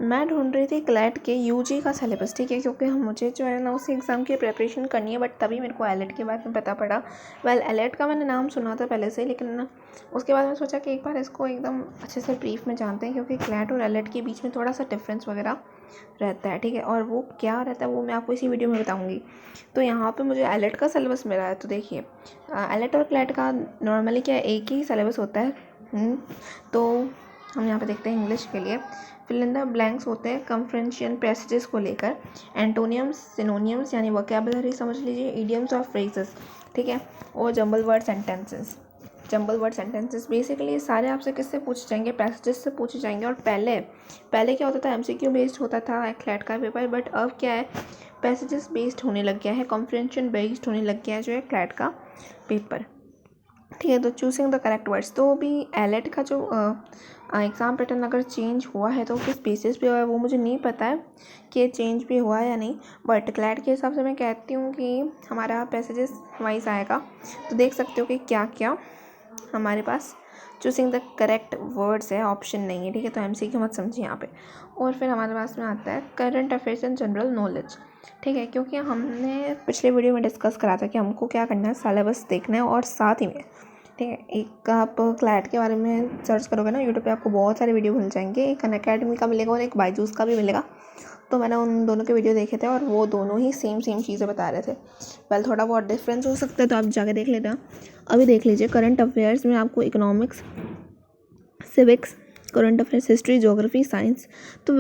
मैं ढूंढ रही थी क्लैट के यूजी का सिलेबस, ठीक है, क्योंकि मुझे जो है ना उसी एग्ज़ाम की प्रिपरेशन करनी है, बट तभी मेरे को एलेट के बारे में पता पड़ा। एलेट का मैंने नाम सुना था पहले से, लेकिन ना उसके बाद मैं सोचा कि एक बार इसको एकदम अच्छे से ब्रीफ में जानते हैं, क्योंकि क्लैट और एलेट के बीच में थोड़ा सा डिफरेंस वगैरह रहता है, ठीक है, और वो क्या रहता है वो मैं आपको इसी वीडियो में बताऊँगी। तो यहाँ पर मुझे एलेट का सिलेबस मिला है, तो देखिए एलेट और क्लैट का नॉर्मली क्या एक ही सिलेबस होता है। तो हम यहाँ पे देखते हैं इंग्लिश के लिए फिल इन द ब्लैंक्स होते हैं कन्फ्रेंशियल पैसेजेस को लेकर, एंटोनियम्स सिनोनियम्स यानी वोकैबुलरी समझ लीजिए, इडियम्स और फ्रेजेस, ठीक है, और जंबल वर्ड सेंटेंसेस बेसिकली सारे आपसे किससे पूछे जाएंगे, पैसेजेस से पूछे जाएंगे। और पहले क्या होता था, एमसीक्यू बेस्ड होता था क्लैट का पेपर, बट अब क्या है, पैसेजेस बेस्ड होने लग गया है, कॉन्फ्रेंशियल बेस्ड होने लग गया है जो है क्लैट का पेपर, ठीक है। तो चूजिंग द करेक्ट वर्ड्स, तो भी एलेट का जो एग्ज़ाम पैटर्न अगर चेंज हुआ है तो किस बेसिस पे हुआ है वो मुझे नहीं पता है कि चेंज भी हुआ है या नहीं, बट क्लैट के हिसाब से मैं कहती हूँ कि हमारा पैसेजेस वाइज आएगा। तो देख सकते हो कि क्या क्या हमारे पास चूजिंग द करेक्ट वर्ड्स है, ऑप्शन नहीं है, ठीक है। तो एमसीक्यू मत समझिए यहाँ पे। और फिर हमारे पास में आता है current affairs and general knowledge, ठीक है, क्योंकि हमने पिछले वीडियो में डिस्कस करा था कि हमको क्या करना है, सिलेबस देखना है और साथ ही में, ठीक है, एक आप क्लैट के बारे में सर्च करोगे ना यूट्यूब पे, आपको बहुत सारे वीडियो मिल जाएंगे, एक अनअकैडमी का मिलेगा और एक बायजूस का भी मिलेगा। तो मैंने उन दोनों के वीडियो देखे थे और वो दोनों ही सेम चीज़ें बता रहे थे। थोड़ा बहुत डिफरेंस हो सकता है तो आप जाके देख लेते हैं। अभी देख लीजिए करंट अफेयर्स में आपको economics, civics, current affairs, history, geography, science. तो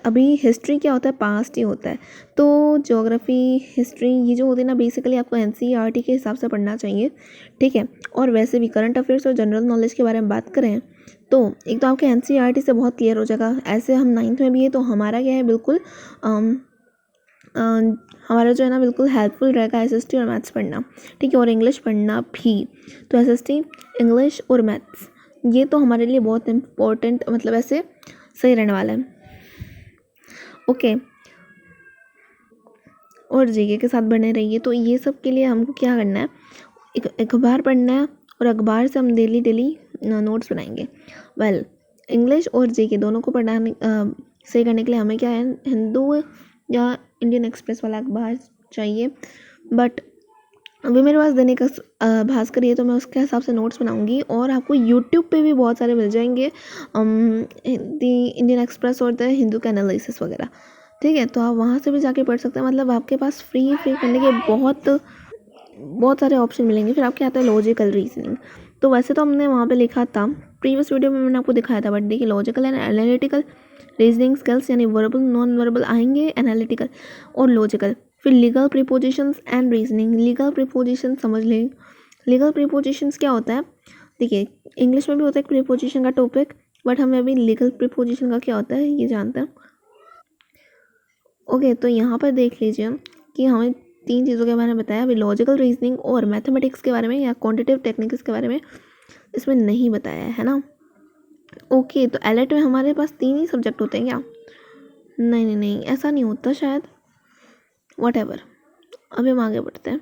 अभी हिस्ट्री क्या होता है, पास्ट ही होता है। तो ज्योग्राफी, हिस्ट्री ये जो होती है ना बेसिकली आपको एनसीईआरटी के हिसाब से पढ़ना चाहिए, ठीक है। और वैसे भी करंट अफेयर्स और जनरल नॉलेज के बारे में बात करें तो एक तो आपके एनसीईआरटी से बहुत क्लियर हो जाएगा। ऐसे हम 9th में भी है तो हमारा क्या है, बिल्कुल हमारा जो है ना बिल्कुल हेल्पफुल रहेगा एसएसटी और मैथ्स पढ़ना, ठीक है, और इंग्लिश पढ़ना भी। तो एसएसटी, इंग्लिश और मैथ्स ये तो हमारे लिए बहुत इम्पोर्टेंट, मतलब ऐसे सही रहने वाला है, ओके। और जीके के साथ बने रहिए। तो ये सब के लिए हमको क्या करना है, एक अखबार पढ़ना है और अखबार से हम डेली नोट्स बनाएंगे। इंग्लिश और जीके दोनों को पढ़ाने सही करने के लिए हमें क्या है, हिंदू या इंडियन एक्सप्रेस वाला अखबार चाहिए। बट अभी मेरे पास दैनिक भास्कर है तो मैं उसके हिसाब से नोट्स बनाऊंगी, और आपको यूट्यूब पे भी बहुत सारे मिल जाएंगे, द इंडियन एक्सप्रेस और द हिंदू का एनालिसिस वगैरह, ठीक है। तो आप वहाँ से भी जाके पढ़ सकते हैं, मतलब आपके पास फ्री करने के बहुत सारे ऑप्शन मिलेंगे। फिर आपके आता है लॉजिकल रीजनिंग। तो वैसे तो हमने वहाँ पे लिखा था, प्रीवियस वीडियो में मैंने आपको दिखाया था, बट देखिए logical and analytical reasoning skills यानी वर्बल नॉन वर्बल आएंगे, एनालिटिकल और लॉजिकल। फिर legal prepositions and reasoning, legal preposition समझ लें। लीगल प्रीपोजिशंस क्या होता है, देखिए इंग्लिश में भी होता है प्रीपोजिशन का टॉपिक, बट हमें अभी लीगल प्रीपोजिशन का क्या होता है ये जानते हैं, ओके। तो यहाँ पर देख लीजिए कि हमें 3 चीज़ों के बारे में बताया, अभी लॉजिकल रीजनिंग और मैथमेटिक्स के बारे में या क्वांटिटेटिव टेक्निक्स के बारे में इसमें नहीं बताया है ना, ओके। तो एलेट में हमारे पास 3 ही सब्जेक्ट होते हैं क्या, नहीं ऐसा नहीं होता शायद, व्हाटएवर। अभी हम आगे बढ़ते हैं।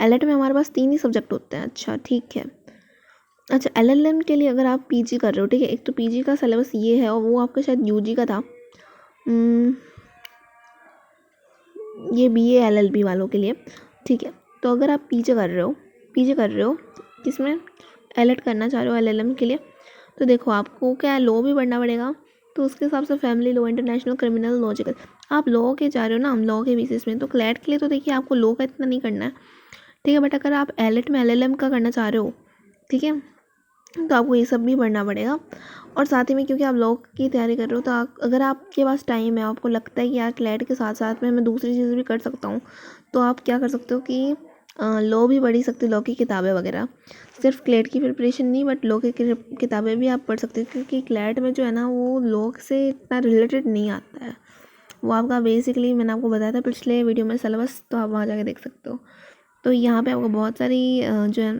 एलेट में हमारे पास 3 ही सब्जेक्ट होते हैं, अच्छा ठीक है। अच्छा एलएलएम के लिए अगर आप पीजी कर रहे हो, ठीक है, एक तो पीजी का सिलेबस ये है और वो आपका शायद यूजी का था, ये बीए एलएलबी वालों के लिए, ठीक है। तो अगर आप पीजी कर रहे हो किसमें, एलेट करना चाह रहे हो एलएलएम के लिए, तो देखो आपको क्या लॉ भी पढ़ना पड़ेगा। तो उसके हिसाब से family law, international criminal, logical, आप लॉ के जा रहे हो ना, हम लॉ के बेसिस में। तो क्लैट के लिए तो देखिए आपको लॉ का इतना नहीं करना है, ठीक है, बट अगर आप एलेट में एलएलएम का करना चाह रहे हो, ठीक है, तो आपको ये सब भी पढ़ना पड़ेगा। और साथ ही में क्योंकि आप लॉ की तैयारी कर रहे हो तो अगर आपके पास टाइम है, आपको लगता है कि यार क्लैट के साथ साथ में मैं दूसरी चीज़ भी कर सकता हूँ, तो आप क्या कर सकते हो कि लॉ भी पढ़ सकते हो, लॉ की किताबें वगैरह। सिर्फ क्लैट की प्रिपरेशन नहीं, बट लॉ की किताबें भी आप पढ़ सकते हो, क्योंकि क्लैट में जो है ना वो लॉ से इतना रिलेटेड नहीं आता है, वो आपका बेसिकली मैंने आपको बताया था पिछले वीडियो में सिलेबस, तो आप वहाँ जाके देख सकते हो। तो यहाँ पे आपको बहुत सारी जो है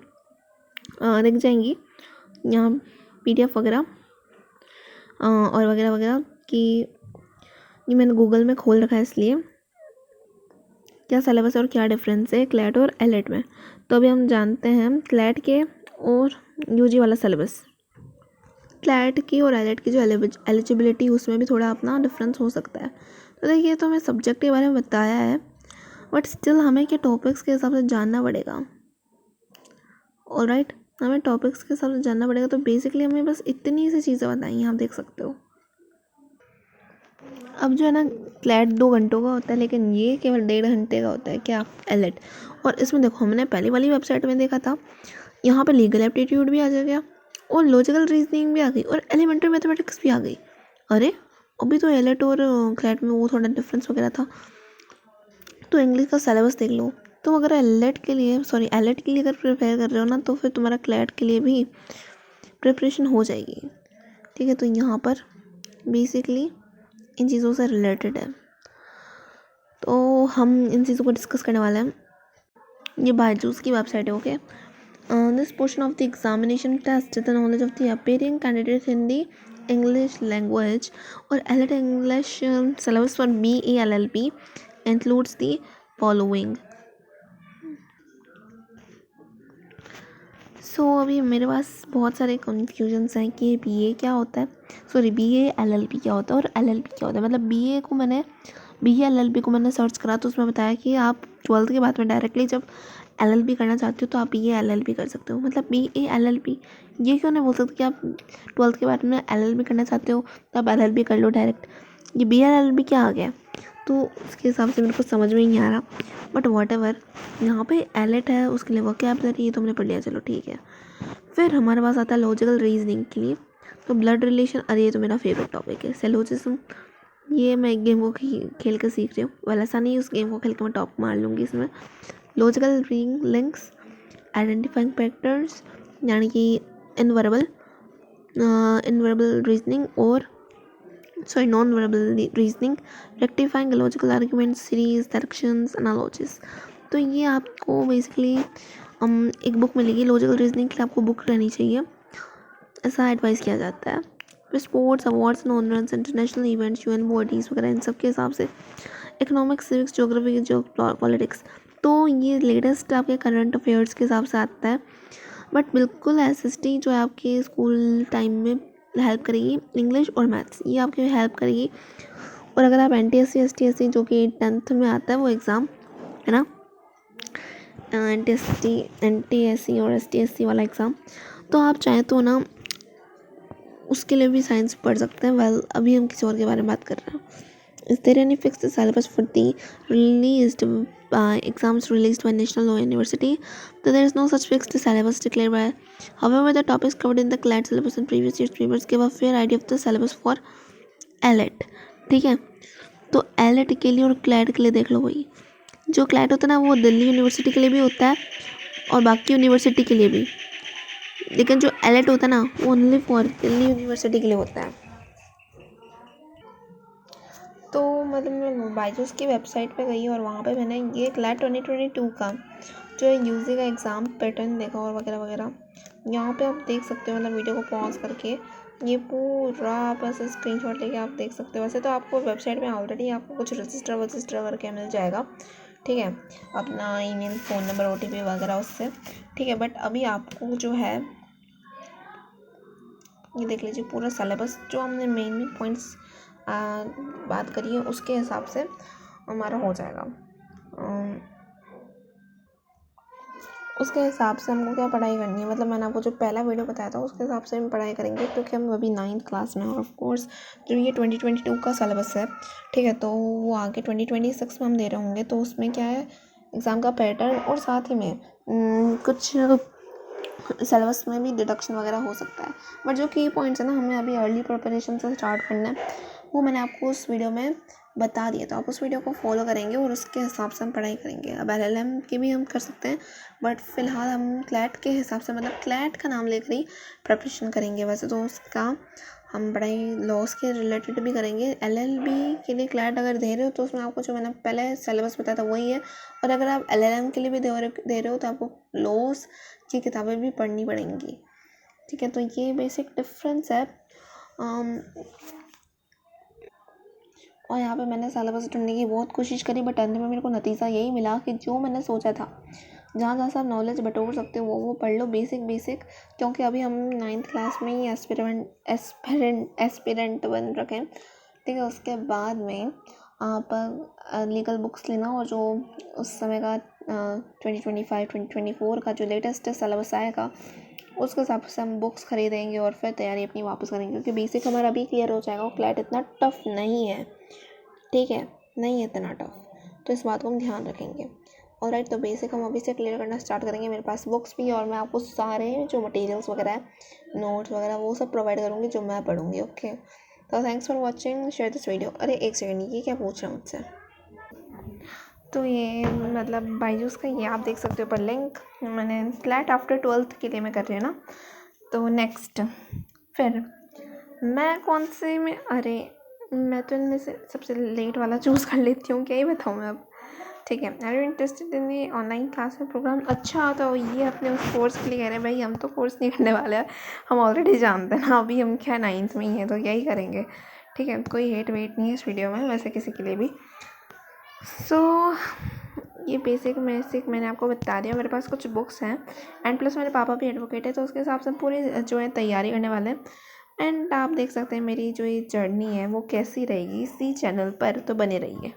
दिख जाएंगी यहाँ पीडीएफ वगैरह और वगैरह वगैरह कि ये मैंने गूगल में खोल रखा है, इसलिए क्या सिलेबस और क्या डिफरेंस है क्लैट और एलेट में। तो अभी हम जानते हैं क्लैट के और यूजी वाला सिलेबस। क्लैट की और एलेट की जो एलिजिबिलिटी उसमें भी थोड़ा अपना डिफरेंस हो सकता है। तो देखिए, तो हमें सब्जेक्ट के बारे में बताया है, बट स्टिल हमें क्या टॉपिक्स के हिसाब से जानना पड़ेगा। ऑलराइट, हमें टॉपिक्स के हिसाब से जानना पड़ेगा। तो बेसिकली हमें बस इतनी सी चीज़ें बताई हैं, आप देख सकते हो। अब जो है ना, क्लैट 2 घंटों का होता है, लेकिन ये केवल 1.5 घंटे का होता है क्या, एलेट। और इसमें देखो, हमने पहली वाली वेबसाइट में देखा था, यहाँ पे लीगल एप्टीट्यूड भी आ गया और लॉजिकल रीजनिंग भी आ गई और एलिमेंट्री मैथमेटिक्स भी आ गई। अरे, अभी तो एलेट और क्लैट में वो थोड़ा डिफरेंस वगैरह था। तो इंग्लिश का सिलेबस देख लो। तुम अगर एलेट के लिए अगर प्रिपेयर कर रहे हो ना, तो फिर तुम्हारा क्लैट के लिए भी प्रिपरेशन हो जाएगी। ठीक है, तो यहाँ पर बेसिकली इन चीज़ों से रिलेटेड है, तो हम इन चीज़ों को डिस्कस करने वाले हैं। ये बायजूस की वेबसाइट है, okay. This portion of the examination test the knowledge of the appearing candidate in the English language और elite English syllabus for BA-LLB includes the following. So अभी मेरे पास बहुत सारे कन्फ्यूजन्स हैं कि BA क्या होता है, सॉरी BA-LLB क्या होता है और LLB क्या होता है। मतलब BA-LLB को मैंने सर्च करा, तो उसमें बताया कि आप 12th के बाद में डायरेक्टली जब LLB करना चाहते हो तो आप BA-LLB कर सकते हो। मतलब BA-LLB ये क्यों नहीं बोल सकते कि आप 12th के बाद में LLB करना चाहते हो तो आप LLB कर लो डायरेक्ट। ये BA-LLB क्या आ गया, तो उसके हिसाब से मेरे को समझ में ही नहीं आ रहा। बट वॉट एवर, यहाँ पे एलेट है, उसके लिए वोकैबुलरी ये तो हमने पढ़ लिया, चलो ठीक है। फिर हमारे पास आता है लॉजिकल रीजनिंग के लिए, तो ब्लड रिलेशन, अरे ये तो मेरा फेवरेट टॉपिक है, सेलोजिज्म। ये मैं एक गेम को खेल कर सीख रही हूँ, वाला ऐसा नहीं उस गेम को खेल कर मैं टॉप मार लूँगी इसमें। लॉजिकल लिंक्स, आइडेंटिफाइंग फैक्टर्स, यानी कि इनवर्बल रीजनिंग और non verbal reasoning, rectifying logical argument series, directions, analogies. तो ये आपको बेसिकली एक बुक मिलेगी लॉजिकल रीजनिंग के लिए, आपको बुक रहनी चाहिए, ऐसा एडवाइस किया जाता है। फिर स्पोर्ट्स, अवार्ड्स, नॉनरन्स, इंटरनेशनल इवेंट्स, UN बॉडीज़ वगैरह, इन सब के हिसाब से इकोनॉमिक्स, सिविक्स, ज्योग्राफी, पॉलिटिक्स। तो ये लेटेस्ट आपके करंट अफेयर्स के हिसाब से आता है। बट बिल्कुल SST जो है आपके स्कूल टाइम में हेल्प करेगी, इंग्लिश और मैथ्स ये आपकी हेल्प करेगी। और अगर आप NTSC STSC जो कि 10th में आता है वो एग्ज़ाम है ना, NTSC और STSC वाला एग्ज़ाम, तो आप चाहें तो ना उसके लिए भी साइंस पढ़ सकते हैं। वेल, अभी हम किसी और के बारे में बात कर रहे हैं। Is there any fixed syllabus for the released exams released by National Law University? So there is no such fixed syllabus declared by. However, the topics covered in the CLAT syllabus in previous years papers give a fair idea of the syllabus for ALET. ठीक है, तो ALET के लिए और CLAT के लिए देख लो भाई। जो CLAT होता है ना, वो दिल्ली यूनिवर्सिटी के लिए भी होता है और बाकी यूनिवर्सिटी के लिए भी, लेकिन जो ALET होता है ना, वो ओनली फॉर दिल्ली यूनिवर्सिटी के लिए होता है। तो मतलब मैं बायजूस की वेबसाइट पे गई और वहाँ पे मैंने ये क्लैट 2022 का जो है यूजी का एग्ज़ाम पैटर्न देखा और वगैरह वगैरह। यहाँ पे आप देख सकते हो, मतलब वीडियो को पॉज करके ये पूरा आप ऐसे स्क्रीनशॉट लेके आप देख सकते हो। वैसे तो आपको वेबसाइट में ऑलरेडी आपको कुछ रजिस्टर करके मिल जाएगा, ठीक है, अपना ईमेल, फ़ोन नंबर, OTP वगैरह उससे, ठीक है। बट अभी आपको जो है ये देख लीजिए पूरा सिलेबस, जो हमने मेन पॉइंट्स बात करी है उसके हिसाब से हमारा हो जाएगा। उसके हिसाब से हमको क्या पढ़ाई करनी है, मतलब मैंने आपको जो पहला वीडियो बताया था उसके हिसाब से हम पढ़ाई करेंगे, क्योंकि हम अभी 9th क्लास में हैं। और ऑफ कोर्स जो ये 2022 का सिलेबस है, ठीक है, तो वो आगे 2026 में हम दे रहे होंगे। तो उसमें क्या है, एग्ज़ाम का पैटर्न और साथ ही में कुछ सिलेबस में भी डिडक्शन वगैरह हो सकता है। बट जो की पॉइंट्स है ना, हमें अभी अर्ली प्रिपरेशन से स्टार्ट करना है, वो मैंने आपको उस वीडियो में बता दिया। तो आप उस वीडियो को फॉलो करेंगे और उसके हिसाब से हम पढ़ाई करेंगे। अब LLM की भी हम कर सकते हैं, बट फ़िलहाल हम क्लैट के हिसाब से, मतलब क्लैट का नाम लेकर ही प्रिपरेशन करेंगे। वैसे तो उसका हम पढ़ाई लॉस के रिलेटेड भी करेंगे। LLB के लिए क्लैट अगर दे रहे हो तो उसमें आपको जो मैंने पहले सिलेबस बताया था वही है। और अगर आप LLM के लिए भी दे रहे हो तो आपको लॉस की किताबें भी पढ़नी पड़ेंगी, ठीक है। तो ये बेसिक डिफरेंस है। और यहाँ पे मैंने सिलेबस ढूंढने की बहुत कोशिश करी, बट अंत में मेरे को नतीजा यही मिला कि जो मैंने सोचा था जहाँ जहाँ से आप नॉलेज बटोर सकते हो वो पढ़ लो, बेसिक, क्योंकि अभी हम 9th क्लास में ही एस्पिरेंट बन रखे हैं, ठीक है। उसके बाद में आप लीगल बुक्स लेना, और जो उस समय का 2025-2024 का जो लेटेस्ट सिलेबस आएगा उसके हिसाब से हम बुक्स खरीदेंगे और फिर तैयारी अपनी वापस करेंगे, क्योंकि बेसिक हमारा अभी क्लियर हो जाएगा। क्लैट इतना टफ नहीं है, ठीक है, नहीं है इतना टफ, तो इस बात को हम ध्यान रखेंगे। ऑलराइट, तो बेसिक हम अभी से क्लियर करना स्टार्ट करेंगे। मेरे पास बुक्स भी है और मैं आपको सारे जो मटेरियल्स वगैरह है, नोट्स वगैरह, वो सब प्रोवाइड करूँगी जो मैं पढ़ूँगी। ओके, तो thanks for watching, share this video. अरे एक सेकंड, ये क्या पूछ रहा है मुझसे? तो ये मतलब बाईजूस का ये आप देख सकते हो पर लिंक मैंने क्लैट आफ्टर 12th के लिए मैं कर रही हूँ ना। तो नेक्स्ट फिर मैं कौन से में, अरे मैं तो इनमें से सबसे लेट वाला चूज़ कर लेती हूँ, क्या ही बताऊँ मैं अब, ठीक है। Are you interested in the online class में प्रोग्राम? अच्छा, तो ये अपने उस कोर्स के लिए कह रहे हैं। भाई हम तो कोर्स नहीं करने वाले हैं, हम ऑलरेडी जानते हैं ना, अभी हम क्या 9th में ही हैं तो यही करेंगे, ठीक है। कोई हेट वेट नहीं है इस वीडियो में वैसे किसी के लिए भी। सो ये बेसिक मैंने आपको बता दिया। मेरे पास कुछ बुक्स हैं एंड प्लस मेरे पापा भी एडवोकेट है, तो उसके हिसाब से पूरी जो है तैयारी करने वाले हैं। एंड आप देख सकते हैं मेरी जो ये जर्नी है वो कैसी रहेगी इसी चैनल पर, तो बने रहिए।